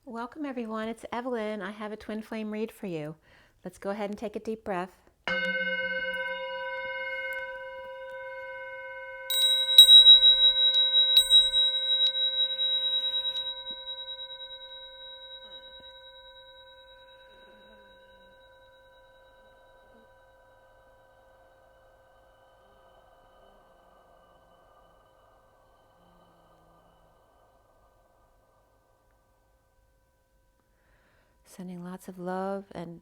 Welcome everyone, it's Evelyn. I have a twin flame read for you. Let's go ahead and take a deep breath. Sending lots of love and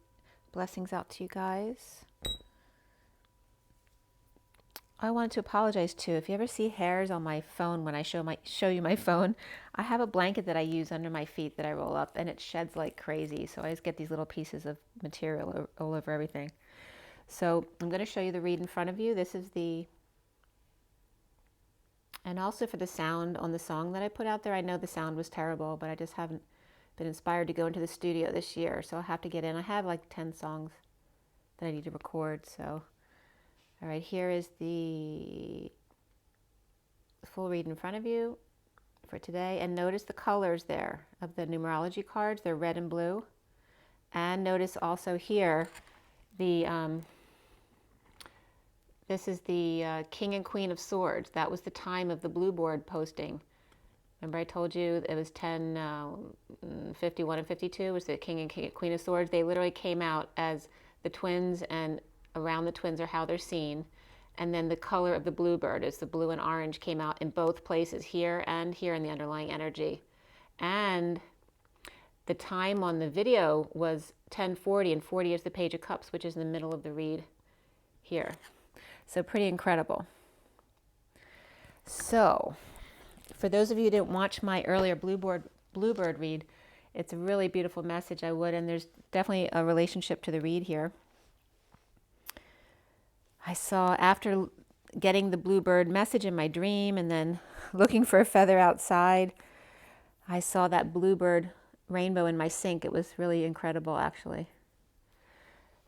blessings out to you guys. I wanted to apologize too. If you ever see hairs on my phone when I show you my phone, I have a blanket that I use under my feet that I roll up and it sheds like crazy. So I just get these little pieces of material all over everything. So I'm going to show you the read in front of you. This is and also for the sound on the song that I put out there. I know the sound was terrible, but I just haven't been inspired to go into the studio this year, so I'll have to get in. I have like 10 songs that I need to record. So all right, here is the full read in front of you for today, and notice the colors there of the numerology cards. They're red and blue. And notice also here this is the King and Queen of Swords. That was the time of the blue board posting. Remember I told you it was 51 and 52 was the King and Queen of Swords. They literally came out as the twins, and around the twins are how they're seen. And then the color of the bluebird is the blue and orange came out in both places, here and here in the underlying energy. And the time on the video was 10:40, and 40 is the Page of Cups, which is in the middle of the read here. So pretty incredible. So for those of you who didn't watch my earlier bluebird read, it's a really beautiful message. I would, and there's definitely a relationship to the read here. I saw, after getting the bluebird message in my dream and then looking for a feather outside, I saw that bluebird rainbow in my sink. It was really incredible, actually.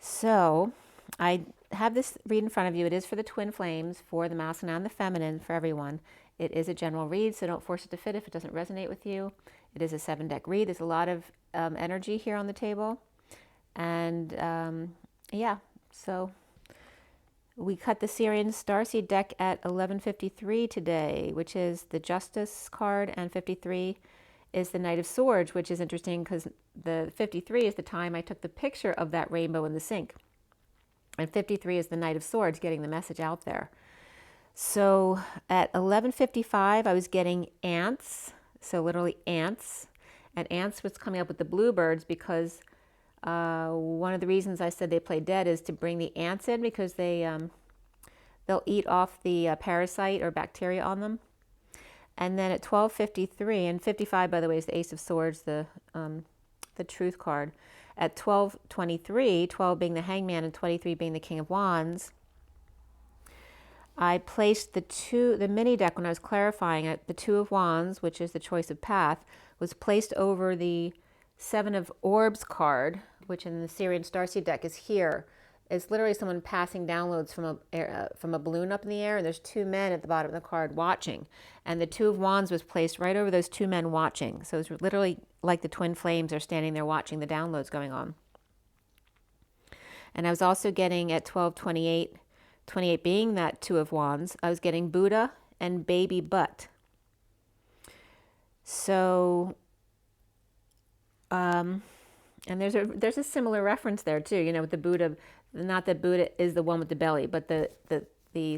So I have this read in front of you. It is for the twin flames, for the masculine and the feminine, for everyone. It is a general read, so don't force it to fit if it doesn't resonate with you. It is a 7-deck read. There's a lot of energy here on the table. And yeah, so we cut the SIRIAN STARSEED deck at 11:53 today, which is the Justice card, and 53 is the Knight of Swords, which is interesting because the 53 is the time I took the picture of that rainbow in the sink. And 53 is the Knight of Swords, getting the message out there. So at 11:55, I was getting ants, so literally ants. And ants was coming up with the bluebirds because one of the reasons I said they play dead is to bring the ants in, because they'll eat off the parasite or bacteria on them. And then at 12:53, and 55, by the way, is the Ace of Swords, the Truth card. At 12:23, 12 being the Hangman and 23 being the King of Wands, I placed the mini deck when I was clarifying it. The Two of Wands, which is the choice of path, was placed over the Seven of Orbs card, which in the SIRIAN Starseed deck is here. It's literally someone passing downloads from a balloon up in the air, and there's two men at the bottom of the card watching. And the Two of Wands was placed right over those two men watching. So it's literally like the twin flames are standing there watching the downloads going on. And I was also getting at 12:28, 28 being that Two of Wands, I was getting Buddha and baby butt. So, and there's a similar reference there too, you know, with the Buddha. Not that Buddha is the one with the belly, but the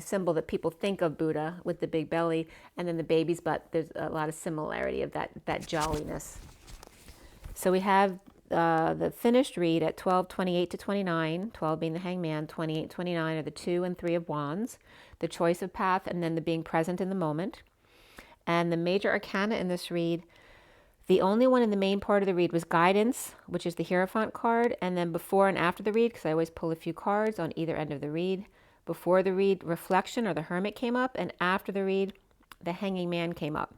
symbol that people think of Buddha with the big belly, and then the baby's butt. There's a lot of similarity of that jolliness. So we have the finished read at 12:28 to 29, 12 being the Hangman, 28, 29 are the Two and Three of Wands, the choice of path, and then the being present in the moment. And the major arcana in this read, the only one in the main part of the read was guidance, which is the Hierophant card, and then before and after the read, because I always pull a few cards on either end of the read. Before the read, reflection or the Hermit came up, and after the read, the Hanging Man came up.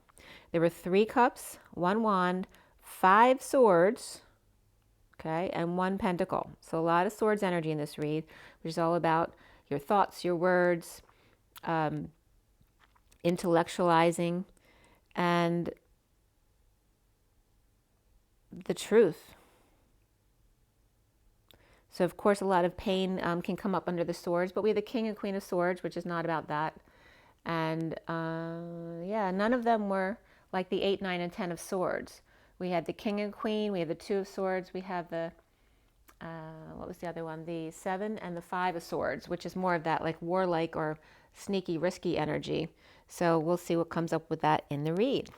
There were 3 cups, 1 wand, 5 swords, okay, and 1 pentacle. So a lot of swords energy in this read, which is all about your thoughts, your words, intellectualizing, and the truth. So, of course, a lot of pain can come up under the swords, but we have the King and Queen of Swords, which is not about that. And yeah, none of them were like the 8, 9, and 10 of Swords. We had the King and Queen, we have the 2 of Swords, we have the, what was the other one? The 7 and the 5 of Swords, which is more of that like warlike or sneaky, risky energy. So we'll see what comes up with that in the read.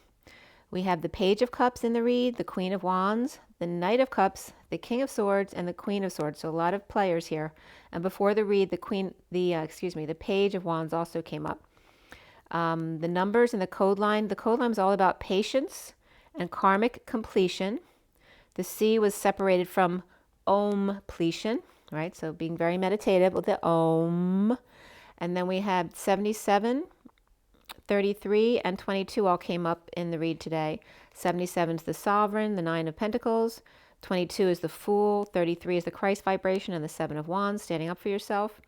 We have the Page of Cups in the read, the Queen of Wands, the Knight of Cups, the King of Swords, and the Queen of Swords. So a lot of players here. And before the read, the Page of Wands also came up. The numbers and the code line. The code line is all about patience and karmic completion. The C was separated from Om-pletion, right? So being very meditative with the Om. And then we had 77, 33, and 22 all came up in the read today. 77 is the Sovereign, the 9 of Pentacles. 22 is the Fool. 33 is the Christ vibration, and the 7 of Wands, standing up for yourself.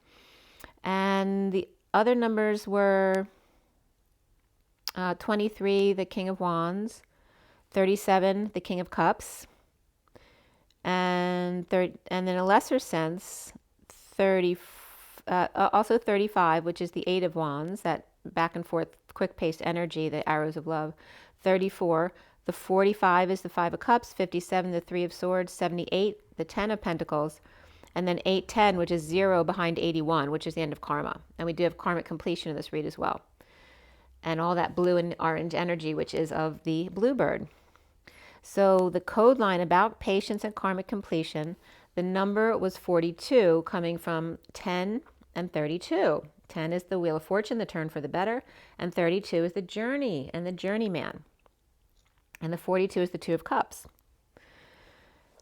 And the other numbers were 23, the King of Wands. 37, the King of Cups. And then in a lesser sense, also 35, which is the 8 of Wands, that back and forth, quick-paced energy, the arrows of love. 34, the 45 is the 5 of Cups. 57, the 3 of Swords. 78, the 10 of Pentacles. And then 810, which is 0 behind 81, which is the end of karma. And we do have karmic completion in this read as well. And all that blue and orange energy, which is of the bluebird. So the code line about patience and karmic completion, the number was 42, coming from 10 and 32. 10 is the Wheel of Fortune, the turn for the better, and 32 is the journey and the journeyman. And the 42 is the 2 of Cups.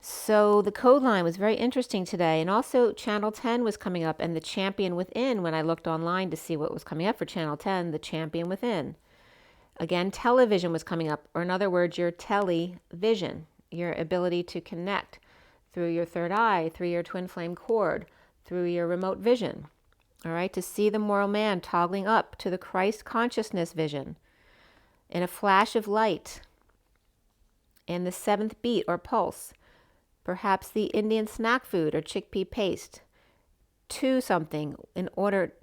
So the code line was very interesting today. And also Channel 10 was coming up, and the Champion Within, when I looked online to see what was coming up for Channel 10, the Champion Within. Again, television was coming up, or in other words, your television, your ability to connect through your third eye, through your twin flame cord, through your remote vision. All right, to see the moral man toggling up to the Christ consciousness vision in a flash of light, in the 7th beat or pulse, perhaps the Indian snack food or chickpea paste, to something in order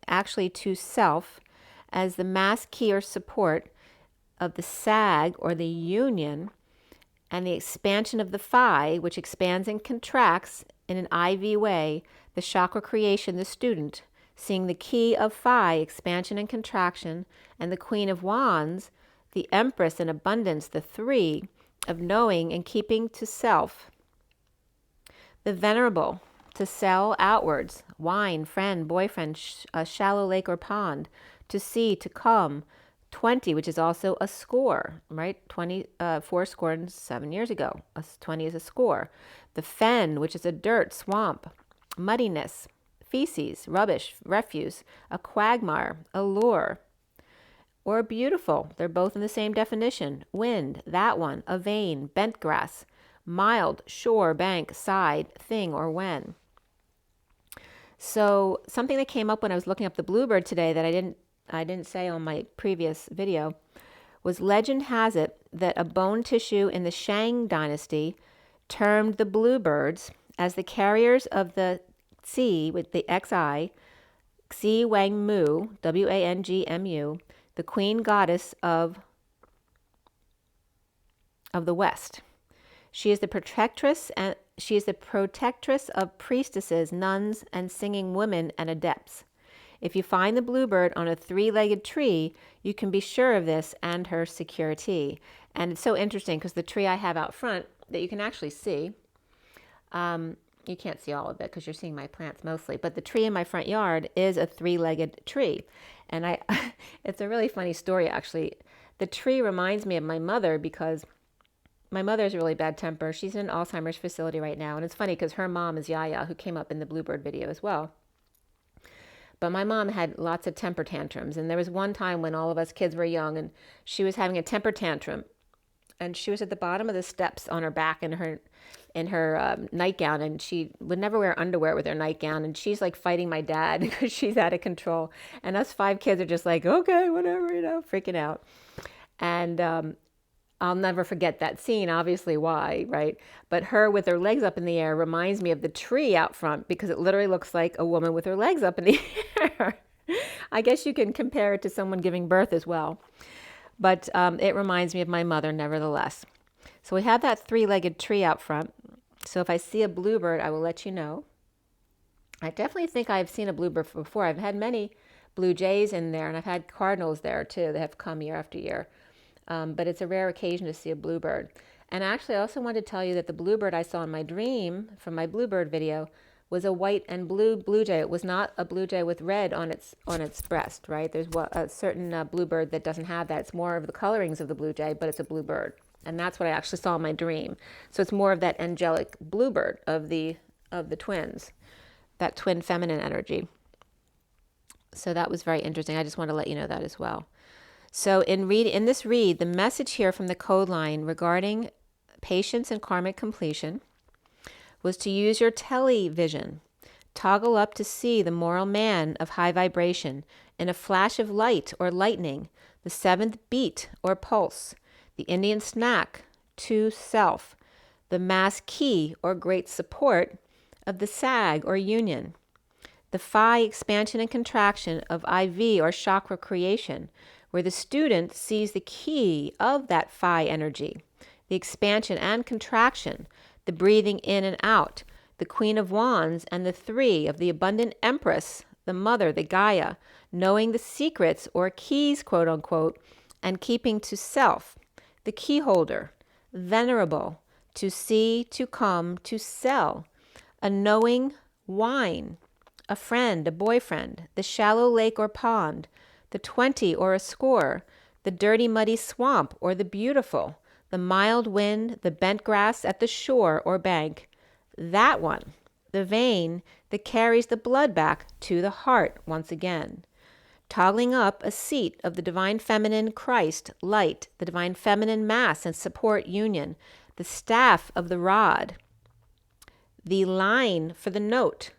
actually to self as the mass key or support of the sag or the union, and the expansion of the phi, which expands and contracts in an IV way, the chakra creation, the student, seeing the key of phi, expansion and contraction, and the Queen of Wands, the Empress in abundance, the 3 of knowing and keeping to self. The Venerable, to sell outwards, wine, friend, boyfriend, a shallow lake or pond, to see, to come. 20, which is also a score, right? 4 scored 7 years ago. 20 is a score. The fen, which is a dirt, swamp, muddiness, feces, rubbish, refuse, a quagmire, a lure, or beautiful. They're both in the same definition. Wind, that one, a vein, bent grass, mild, shore, bank, side, thing, or when. So something that came up when I was looking up the bluebird today that I didn't say on my previous video was, legend has it that a bone tissue in the Shang dynasty termed the bluebirds as the carriers of the Xi with the XI, Xi Wang Mu, Wangmu, the queen goddess of the West. She is the protectress of priestesses, nuns, and singing women and adepts. If you find the bluebird on a 3-legged tree, you can be sure of this and her security. And it's so interesting because the tree I have out front that you can actually see, you can't see all of it because you're seeing my plants mostly, but the tree in my front yard is a 3-legged tree. And it's a really funny story, actually. The tree reminds me of my mother because my mother has a really bad temper. She's in an Alzheimer's facility right now. And it's funny because her mom is Yaya, who came up in the bluebird video as well. But my mom had lots of temper tantrums. And there was one time when all of us kids were young and she was having a temper tantrum. And she was at the bottom of the steps on her back in her nightgown. And she would never wear underwear with her nightgown. And she's like fighting my dad because she's out of control. And us 5 kids are just like, okay, whatever, freaking out. And I'll never forget that scene, obviously why, right? But her with her legs up in the air reminds me of the tree out front because it literally looks like a woman with her legs up in the air. I guess you can compare it to someone giving birth as well. But it reminds me of my mother nevertheless. So we have that three-legged tree out front. So if I see a bluebird, I will let you know. I definitely think I've seen a bluebird before. I've had many blue jays in there, and I've had cardinals there too. They have come year after year. But it's a rare occasion to see a bluebird. And actually, I also wanted to tell you that the bluebird I saw in my dream from my bluebird video was a white and blue blue jay. It was not a blue jay with red on its breast, right? There's a certain bluebird that doesn't have that. It's more of the colorings of the blue jay, but it's a bluebird. And that's what I actually saw in my dream. So it's more of that angelic bluebird of the twins, that twin feminine energy. So that was very interesting. I just want to let you know that as well. So in this read, the message here from the code line regarding patience and karmic completion was to use your television. Toggle up to see the moral man of high vibration in a flash of light or lightning, the seventh beat or pulse, the Indian snack to self, the mass key or great support of the sag or union, the phi expansion and contraction of IV or chakra creation, where the student sees the key of that phi energy, the expansion and contraction, the breathing in and out, the Queen of Wands and the three of the abundant Empress, the Mother, the Gaia, knowing the secrets or keys, quote unquote, and keeping to self, the key holder, venerable, to see, to come, to sell, a knowing wine, a friend, a boyfriend, the shallow lake or pond, the 20 or a score, the dirty muddy swamp or the beautiful, the mild wind, the bent grass at the shore or bank, that one, the vein that carries the blood back to the heart once again. Toggling up a seat of the divine feminine Christ, light, the divine feminine mass and support union, the staff of the rod, the line for the note,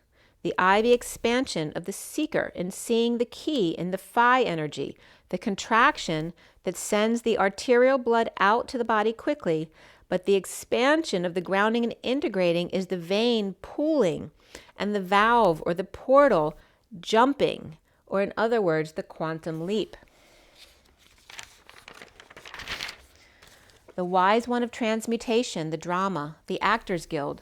the ivy expansion of the seeker in seeing the key in the phi energy, the contraction that sends the arterial blood out to the body quickly, but the expansion of the grounding and integrating is the vein pooling and the valve or the portal jumping, or in other words, the quantum leap. The wise one of transmutation, the drama, the Actors Guild,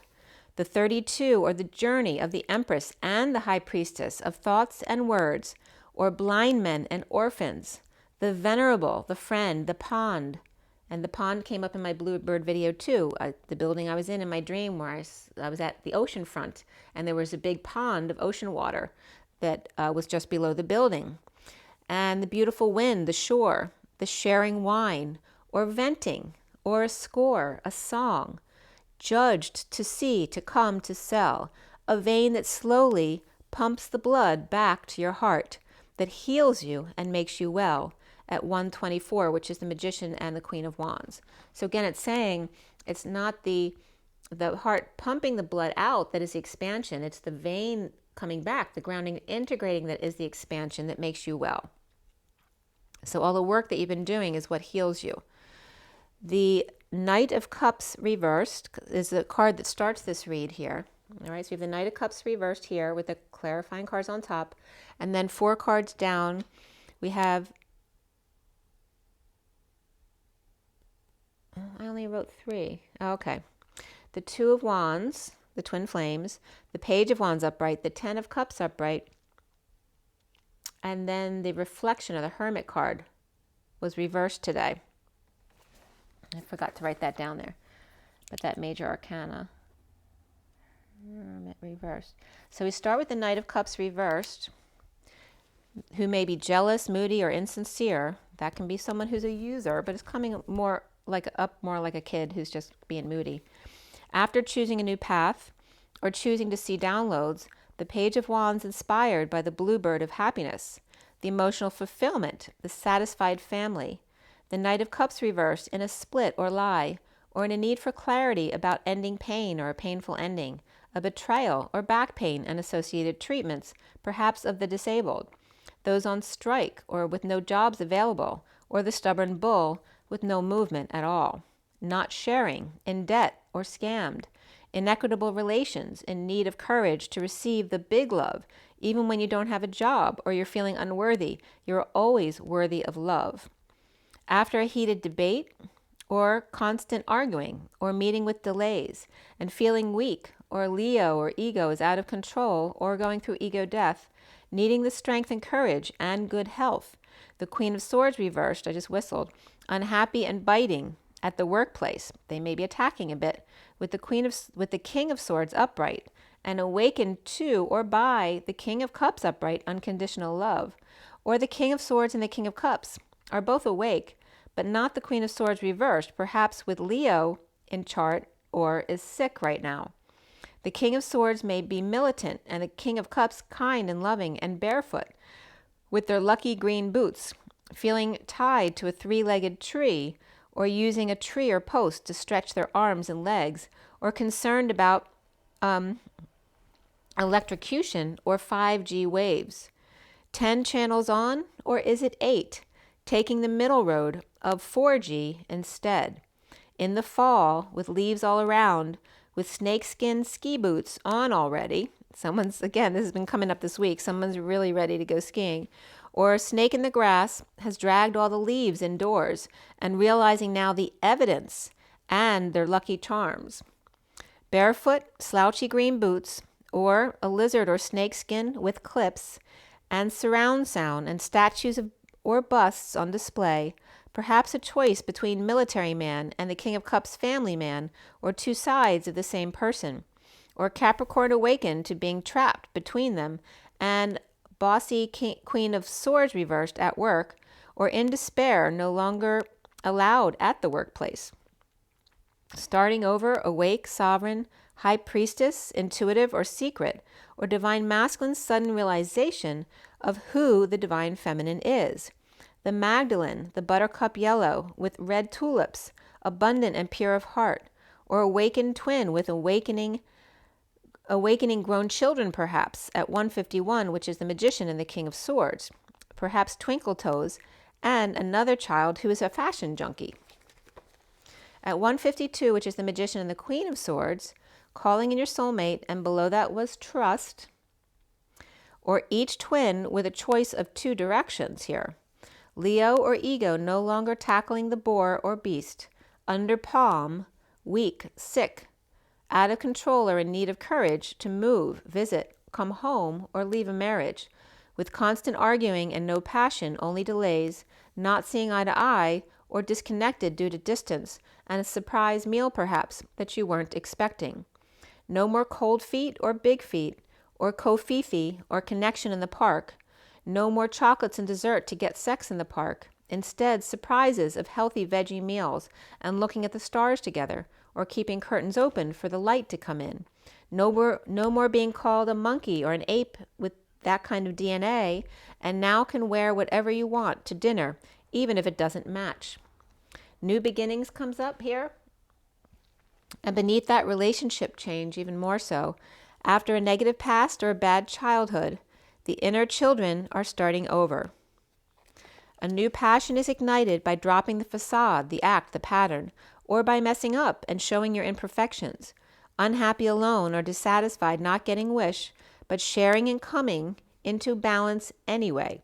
the 32 or the journey of the Empress and the High Priestess of thoughts and words, or blind men and orphans, the venerable, the friend, the pond. And the pond came up in my bluebird video too, the building I was in my dream where I was at the ocean front, and there was a big pond of ocean water that was just below the building. And the beautiful wind, the shore, the sharing wine, or venting, or a score, a song, judged to see, to come, to sell, a vein that slowly pumps the blood back to your heart, that heals you and makes you well at 124, which is the Magician and the Queen of Wands. So again, it's saying it's not the heart pumping the blood out that is the expansion, it's the vein coming back, the grounding, integrating that is the expansion that makes you well. So all the work that you've been doing is what heals you. The Knight of Cups reversed is the card that starts this read here. All right, so we have the Knight of Cups reversed here with the clarifying cards on top. And then 4 cards down, we have, I only wrote 3. Okay. The 2 of Wands, the twin flames, the Page of Wands upright, the 10 of Cups upright, and then the reflection of the Hermit card was reversed today. I forgot to write that down there, but that major arcana, Hermit reversed. So we start with the Knight of Cups reversed, who may be jealous, moody, or insincere. That can be someone who's a user, but it's coming more like a kid who's just being moody. After choosing a new path or choosing to see downloads, the Page of Wands inspired by the bluebird of happiness, the emotional fulfillment, the satisfied family, the Knight of Cups reversed in a split or lie, or in a need for clarity about ending pain or a painful ending, a betrayal or back pain and associated treatments, perhaps of the disabled, those on strike or with no jobs available, or the stubborn bull with no movement at all, not sharing, in debt or scammed, inequitable relations, in need of courage to receive the big love, even when you don't have a job or you're feeling unworthy. You're always worthy of love. After a heated debate or constant arguing or meeting with delays and feeling weak, or Leo or ego is out of control or going through ego death, needing the strength and courage and good health. The Queen of Swords reversed, I just whistled, unhappy and biting at the workplace. They may be attacking a bit, with the King of Swords upright, and awakened to or by the King of Cups upright, unconditional love. Or the King of Swords and the King of Cups are both awake, but not the Queen of Swords reversed, perhaps with Leo in chart or is sick right now. The King of Swords may be militant, and the King of Cups kind and loving and barefoot, with their lucky green boots, feeling tied to a three-legged tree, or using a tree or post to stretch their arms and legs, or concerned about electrocution or 5G waves. 10 channels on, or is it 8? Taking the middle road of 4G instead. In the fall, with leaves all around, with snakeskin ski boots on already. Someone's, again, this has been coming up this week, someone's really ready to go skiing. Or a snake in the grass has dragged all the leaves indoors and realizing now the evidence and their lucky charms. Barefoot, slouchy green boots, or a lizard or snake skin with clips, and surround sound and statues or busts on display, perhaps a choice between military man and the King of Cups family man, or two sides of the same person, or Capricorn awakened to being trapped between them, and bossy Queen of Swords reversed at work, or in despair, no longer allowed at the workplace. Starting over, awake, sovereign, high priestess, intuitive or secret, or divine masculine sudden realization of who the divine feminine is. The Magdalene, the buttercup yellow with red tulips, abundant and pure of heart, or awakened twin with awakening grown children perhaps, at 151, which is the magician and the King of Swords, perhaps twinkle toes, and another child who is a fashion junkie. At 152, which is the magician and the Queen of Swords, calling in your soulmate, and below that was trust, or each twin with a choice of two directions here. Leo or ego no longer tackling the boar or beast, under palm, weak, sick, out of control or in need of courage to move, visit, come home, or leave a marriage, with constant arguing and no passion, only delays, not seeing eye to eye, or disconnected due to distance, and a surprise meal perhaps that you weren't expecting. No more cold feet or big feet, or kofifi or connection in the park. No more chocolates and dessert to get sex in the park. Instead, surprises of healthy veggie meals and looking at the stars together, or keeping curtains open for the light to come in. No more being called a monkey or an ape with that kind of DNA, and now can wear whatever you want to dinner, even if it doesn't match. New beginnings comes up here. And beneath that, relationship change even more so. After a negative past or a bad childhood, the inner children are starting over. A new passion is ignited by dropping the facade, the act, the pattern, or by messing up and showing your imperfections. Unhappy alone or dissatisfied, not getting wish, but sharing and coming into balance anyway.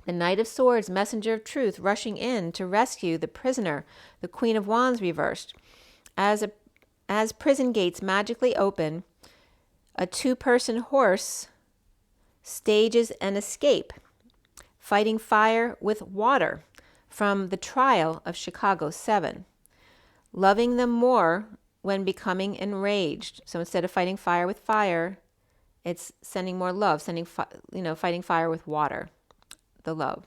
The Knight of Swords, messenger of truth, rushing in to rescue the prisoner, the Queen of Wands reversed. As prison gates magically open, a two-person horse stages an escape, fighting fire with water from the trial of Chicago 7. Loving them more when becoming enraged. So instead of fighting fire with fire, it's sending more love, fighting fire with water, the love.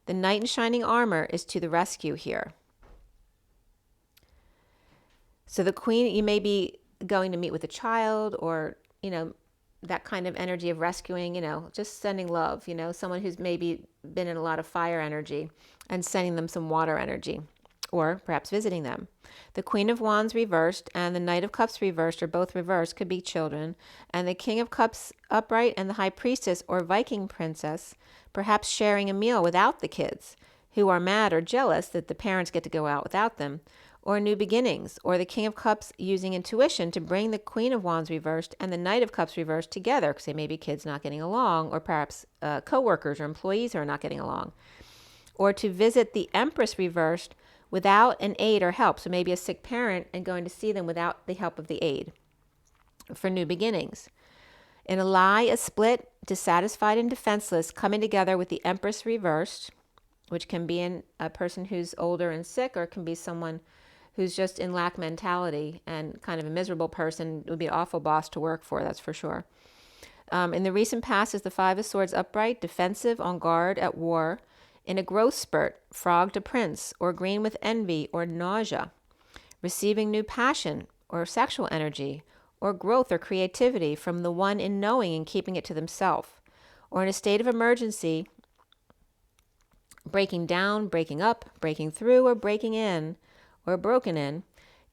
The knight in shining armor is to the rescue here. So the queen, you may be going to meet with a child, or, that kind of energy of rescuing, just sending love, someone who's maybe been in a lot of fire energy and sending them some water energy, or perhaps visiting them. The Queen of Wands reversed and the Knight of Cups reversed, or both reversed, could be children, and the King of Cups upright and the High Priestess or Viking Princess, perhaps sharing a meal without the kids, who are mad or jealous that the parents get to go out without them, or new beginnings, or the King of Cups using intuition to bring the Queen of Wands reversed and the Knight of Cups reversed together, because they may be kids not getting along, or perhaps co-workers or employees who are not getting along, or to visit the Empress reversed without an aid or help, so maybe a sick parent and going to see them without the help of the aid, for new beginnings. In a lie, a split, dissatisfied and defenseless, coming together with the Empress reversed, which can be in a person who's older and sick, or it can be someone who's just in lack mentality and kind of a miserable person. It would be an awful boss to work for, that's for sure. In the recent past is the Five of Swords upright, defensive, on guard, at war. In a growth spurt, frog to prince, or green with envy or nausea. Receiving new passion or sexual energy, or growth or creativity from the one in knowing and keeping it to themselves. Or in a state of emergency, breaking down, breaking up, breaking through, or breaking in, or broken in,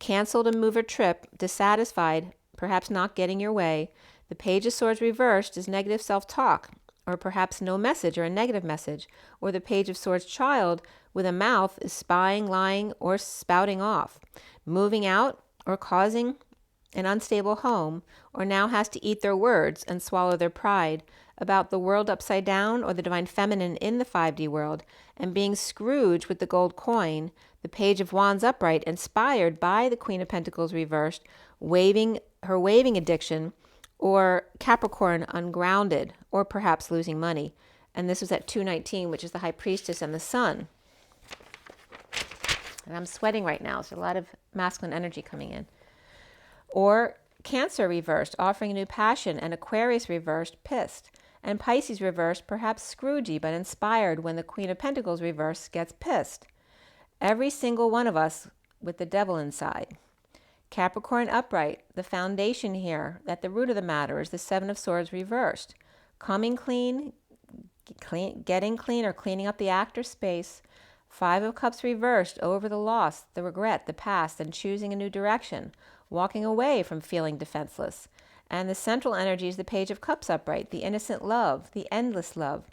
canceled a move or trip, dissatisfied, perhaps not getting your way. The Page of Swords reversed is negative self-talk, or perhaps no message or a negative message. Or the Page of Swords child with a mouth is spying, lying, or spouting off, moving out, or causing an unstable home, or now has to eat their words and swallow their pride about the world upside down, or the divine feminine in the 5D world, and being Scrooge with the gold coin, the Page of Wands upright, inspired by the Queen of Pentacles reversed, waving addiction, or Capricorn ungrounded, or perhaps losing money. And this was at 219, which is the High Priestess and the Sun. And I'm sweating right now, so a lot of masculine energy coming in. Or Cancer reversed, offering a new passion, and Aquarius reversed, pissed. And Pisces reversed, perhaps Scroogey, but inspired when the Queen of Pentacles reversed gets pissed. Every single one of us with the devil inside. Capricorn upright, the foundation here, at the root of the matter, is the Seven of Swords reversed. Coming clean, getting clean, or cleaning up the act or space. Five of Cups reversed, over the loss, the regret, the past, and choosing a new direction. Walking away from feeling defenseless. And the central energy is the Page of Cups upright, the innocent love, the endless love.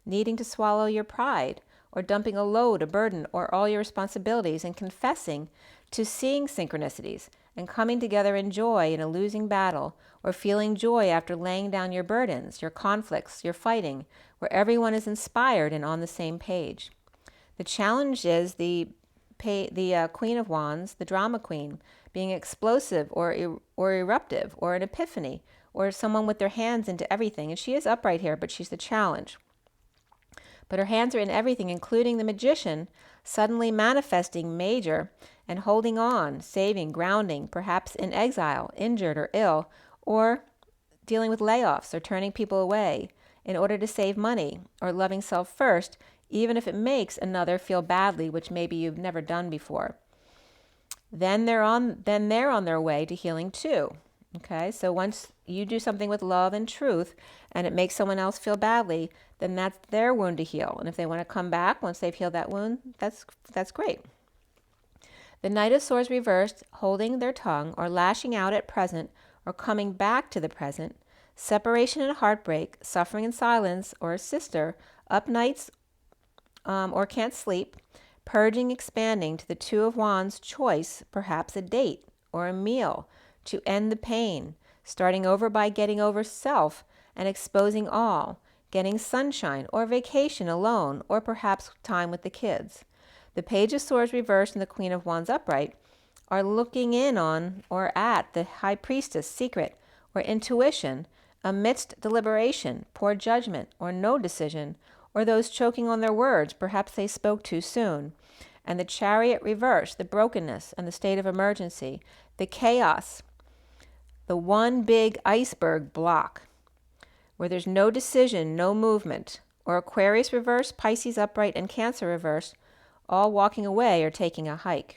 Needing to swallow your pride, or dumping a load, a burden, or all your responsibilities, and confessing to seeing synchronicities, and coming together in joy in a losing battle, or feeling joy after laying down your burdens, your conflicts, your fighting, where everyone is inspired and on the same page. The challenge is the Queen of Wands, the drama queen, being explosive or eruptive, or an epiphany, or someone with their hands into everything. And she is upright here, but she's the challenge. But her hands are in everything, including the Magician, suddenly manifesting major and holding on, saving, grounding, perhaps in exile, injured or ill, or dealing with layoffs or turning people away in order to save money, or loving self first, even if it makes another feel badly, which maybe you've never done before. Then they're on their way to healing too. Okay, so once you do something with love and truth and it makes someone else feel badly, then that's their wound to heal. And if they want to come back once they've healed that wound, that's great. The Knight of Swords reversed, holding their tongue or lashing out at present or coming back to the present, separation and heartbreak, suffering in silence, or a sister, up nights or can't sleep, purging, expanding to the Two of Wands choice, perhaps a date or a meal to end the pain, starting over by getting over self and exposing all, getting sunshine or vacation alone, or perhaps time with the kids. The Page of Swords reversed and the Queen of Wands upright are looking in on or at the High Priestess secret or intuition amidst deliberation, poor judgment, or no decision, or those choking on their words, perhaps they spoke too soon. And the Chariot reversed, the brokenness and the state of emergency, the chaos, the one big iceberg block, where there's no decision, no movement, or Aquarius reversed, Pisces upright, and Cancer reversed, all walking away or taking a hike.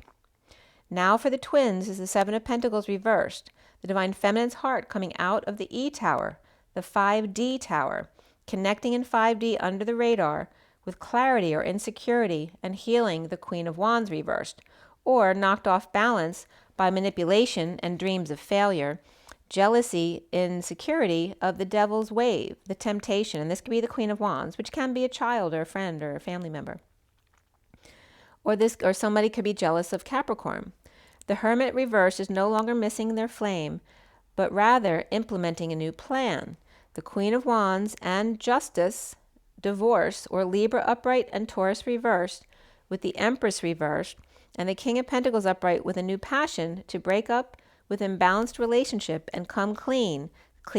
Now for the twins is the Seven of Pentacles reversed, the divine feminine's heart coming out of the E tower, the 5D tower, connecting in 5D under the radar with clarity or insecurity and healing the Queen of Wands reversed, or knocked off balance by manipulation and dreams of failure, jealousy, insecurity of the devil's wave, the temptation, and this could be the Queen of Wands, which can be a child or a friend or a family member. or somebody could be jealous of Capricorn. The Hermit reversed is no longer missing their flame, but rather implementing a new plan. The Queen of Wands and Justice, divorce, or Libra upright and Taurus reversed, with the Empress reversed, and the King of Pentacles upright with a new passion to break up with imbalanced relationship and come clean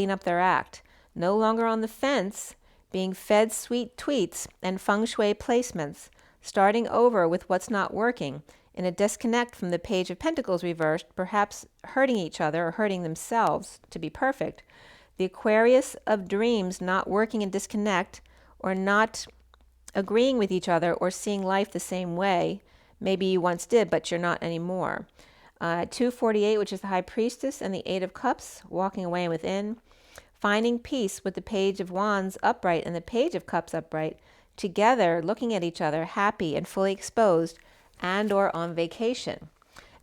up their act. No longer on the fence, being fed sweet tweets and feng shui placements, starting over with what's not working, in a disconnect from the Page of Pentacles reversed, perhaps hurting each other or hurting themselves to be perfect. The Aquarius of dreams not working in disconnect, or not agreeing with each other or seeing life the same way. Maybe you once did, but you're not anymore. 248, which is the High Priestess, and the Eight of Cups, walking away within. Finding peace with the Page of Wands upright and the Page of Cups upright, together looking at each other, happy and fully exposed, and or on vacation.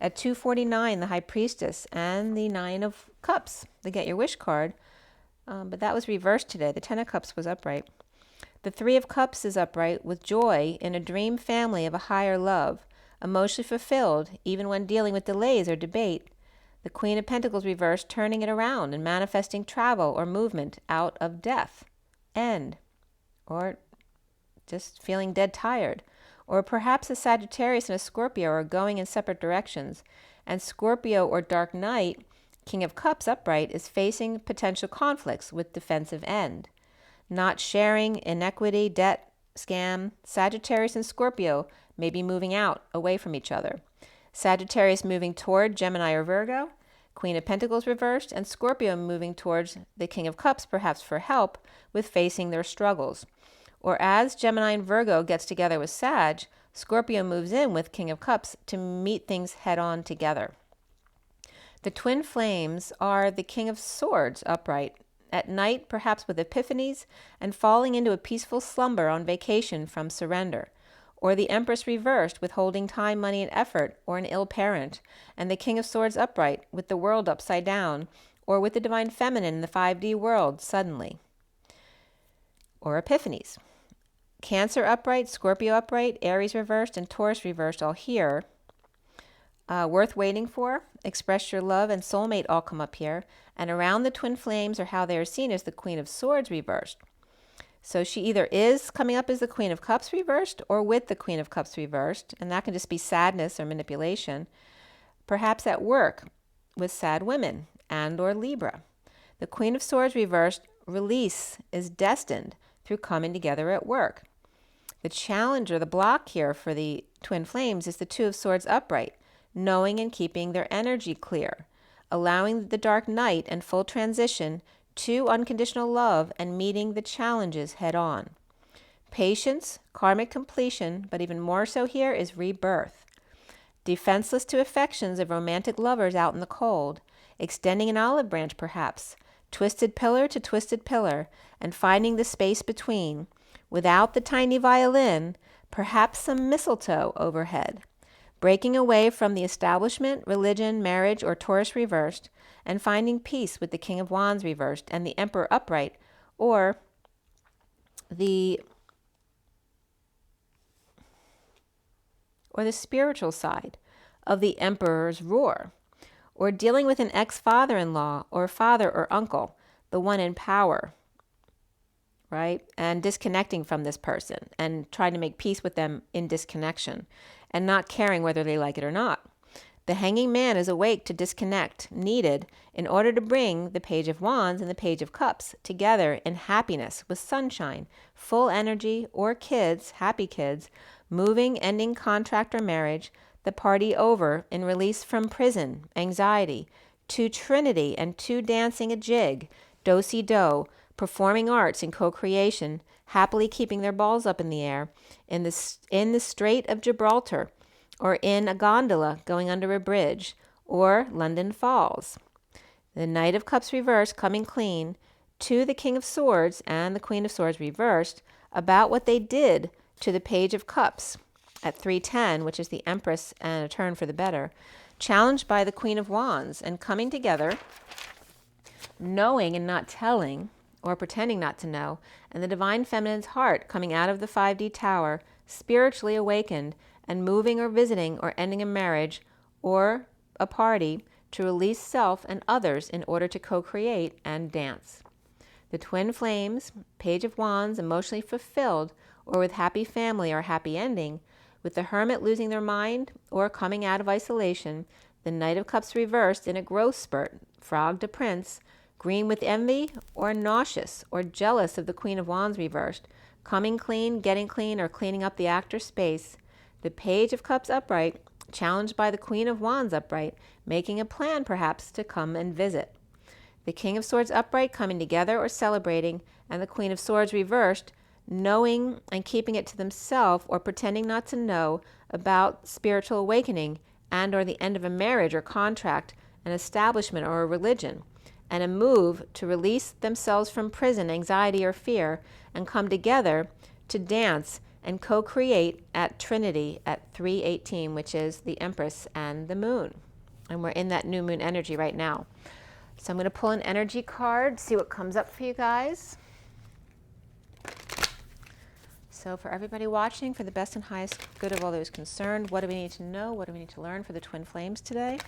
At 249, the High Priestess and the Nine of Cups, the Get Your Wish card, but that was reversed today. The Ten of Cups was upright. The Three of Cups is upright with joy in a dream family of a higher love, emotionally fulfilled even when dealing with delays or debate. The Queen of Pentacles reversed, turning it around and manifesting travel or movement out of death, end, or just feeling dead tired. Or perhaps a Sagittarius and a Scorpio are going in separate directions, and Scorpio or Dark Knight, King of Cups upright, is facing potential conflicts with defensive end. Not sharing, inequity, debt, scam. Sagittarius and Scorpio may be moving out, away from each other. Sagittarius moving toward Gemini or Virgo, Queen of Pentacles reversed, and Scorpio moving towards the King of Cups, perhaps for help with facing their struggles. Or as Gemini and Virgo gets together with Sag, Scorpio moves in with King of Cups to meet things head on together. The twin flames are the King of Swords upright, at night perhaps with epiphanies and falling into a peaceful slumber on vacation from surrender. Or the Empress reversed, withholding time, money, and effort, or an ill parent, and the King of Swords upright with the world upside down, or with the Divine Feminine in the 5D world suddenly. Or epiphanies. Cancer upright, Scorpio upright, Aries reversed, and Taurus reversed all here. Worth waiting for, express your love, and soulmate all come up here. And around the twin flames, or how they are seen, is the Queen of Swords reversed. So she either is coming up as the Queen of Cups reversed or with the Queen of Cups reversed, and that can just be sadness or manipulation. Perhaps at work with sad women and or Libra. The Queen of Swords reversed, release is destined through coming together at work. The challenge or the block here for the twin flames is the Two of Swords upright, knowing and keeping their energy clear, allowing the dark night and full transition to unconditional love and meeting the challenges head on. Patience, karmic completion, but even more so here is rebirth. Defenseless to affections of romantic lovers out in the cold, extending an olive branch perhaps, twisted pillar to twisted pillar, and finding the space between, without the tiny violin, perhaps some mistletoe overhead. Breaking away from the establishment, religion, marriage, or Taurus reversed, and finding peace with the King of Wands reversed and the Emperor upright, or the spiritual side of the Emperor's roar, or dealing with an ex-father-in-law or father or uncle, the one in power, right? And disconnecting from this person and trying to make peace with them in disconnection and not caring whether they like it or not. The Hanging Man is awake to disconnect, needed in order to bring the Page of Wands and the Page of Cups together in happiness with sunshine, full energy, or kids, happy kids, moving, ending contract or marriage, the party over in release from prison, anxiety, to Trinity and to dancing a jig, do-si-do, performing arts and co-creation, happily keeping their balls up in the air, in the Strait of Gibraltar, or in a gondola going under a bridge, or London Falls. The Knight of Cups reversed, coming clean, to the King of Swords and the Queen of Swords reversed, about what they did to the Page of Cups at 310, which is the Empress and a turn for the better, challenged by the Queen of Wands, and coming together, knowing and not telling, or pretending not to know, and the Divine Feminine's heart coming out of the 5D tower, spiritually awakened, and moving or visiting or ending a marriage or a party to release self and others in order to co-create and dance. The twin flames, Page of Wands, emotionally fulfilled or with happy family or happy ending, with the Hermit losing their mind or coming out of isolation, the Knight of Cups reversed in a growth spurt, Frog to Prince, green with envy or nauseous or jealous of the Queen of Wands reversed, coming clean, getting clean, or cleaning up the actor's space, the Page of Cups upright, challenged by the Queen of Wands upright, making a plan perhaps to come and visit. The King of Swords upright coming together or celebrating, and the Queen of Swords reversed, knowing and keeping it to themselves or pretending not to know about spiritual awakening and or the end of a marriage or contract, an establishment or a religion, and a move to release themselves from prison, anxiety, or fear, and come together to dance and co-create at Trinity at 3:18, which is the Empress and the Moon. And we're in that new moon energy right now. So I'm going to pull an energy card, see what comes up for you guys. So for everybody watching, for the best and highest good of all those concerned, what do we need to know? What do we need to learn for the twin flames today?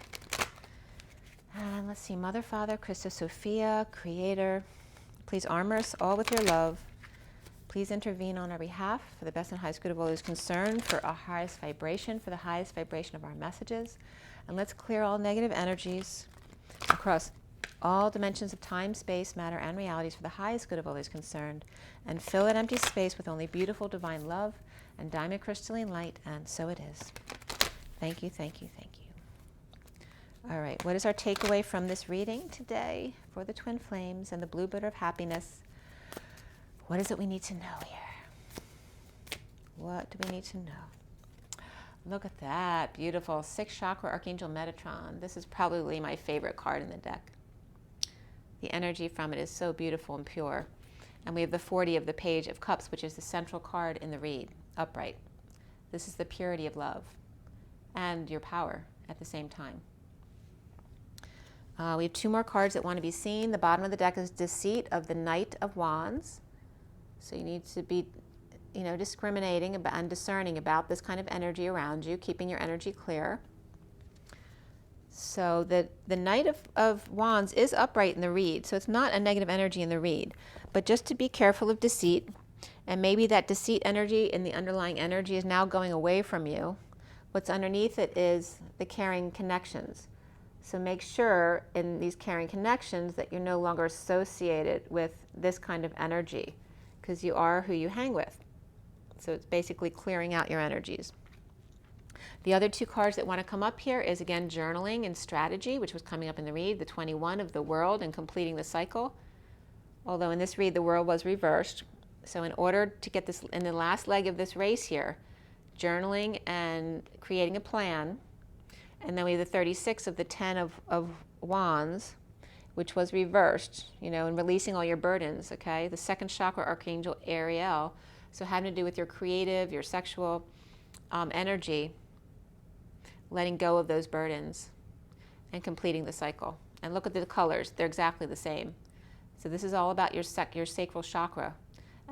And let's see, Mother, Father, Christos, Sophia, Creator, please armor us all with your love. Please intervene on our behalf for the best and highest good of all those concerned, for our highest vibration, for the highest vibration of our messages. And let's clear all negative energies across all dimensions of time, space, matter, and realities for the highest good of all those concerned, and fill that empty space with only beautiful divine love and diamond crystalline light, and so it is. Thank you, thank you, thank you. All right, what is our takeaway from this reading today for the twin flames and the bluebird of happiness? What is it we need to know here? What do we need to know? Look at that, beautiful 6th chakra Archangel Metatron. This is probably my favorite card in the deck. The energy from it is so beautiful and pure. And we have the 40 of the Page of Cups, which is the central card in the read, upright. This is the purity of love and your power at the same time. We have 2 more cards that want to be seen. The bottom of the deck is Deceit of the Knight of Wands. So you need to be, discriminating about and discerning about this kind of energy around you, keeping your energy clear. So the Knight of Wands is upright in the read, so it's not a negative energy in the read. But just to be careful of deceit, and maybe that deceit energy in the underlying energy is now going away from you. What's underneath it is the caring connections. So make sure in these caring connections that you're no longer associated with this kind of energy, because you are who you hang with. So it's basically clearing out your energies. The other 2 cards that want to come up here is, again, journaling and strategy, which was coming up in the read, the 21 of the world and completing the cycle. Although in this read, the world was reversed. So in order to get this in the last leg of this race here, journaling and creating a plan. And then we have the 36 of the 10 of Wands, which was reversed, and releasing all your burdens, okay? The 2nd chakra Archangel Ariel, so having to do with your creative, your sexual energy, letting go of those burdens and completing the cycle. And look at the colors, they're exactly the same. So this is all about your sacral chakra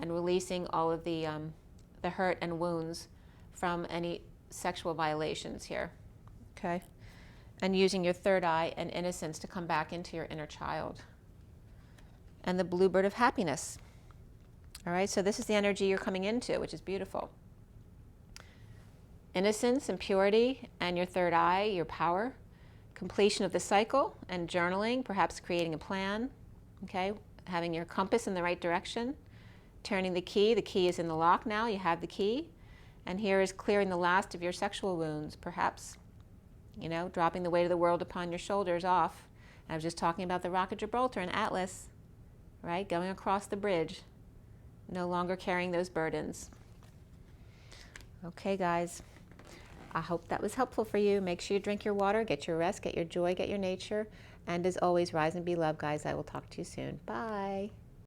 and releasing all of the hurt and wounds from any sexual violations here, okay? And using your third eye and innocence to come back into your inner child. And the bluebird of happiness. All right, so this is the energy you're coming into, which is beautiful. Innocence and purity and your third eye, your power. Completion of the cycle and journaling, perhaps creating a plan, okay? Having your compass in the right direction. Turning the key is in the lock now, you have the key. And here is clearing the last of your sexual wounds, perhaps. Dropping the weight of the world upon your shoulders off. I was just talking about the Rock of Gibraltar and Atlas, right? Going across the bridge. No longer carrying those burdens. Okay, guys. I hope that was helpful for you. Make sure you drink your water, get your rest, get your joy, get your nature. And as always, rise and be loved, guys. I will talk to you soon. Bye.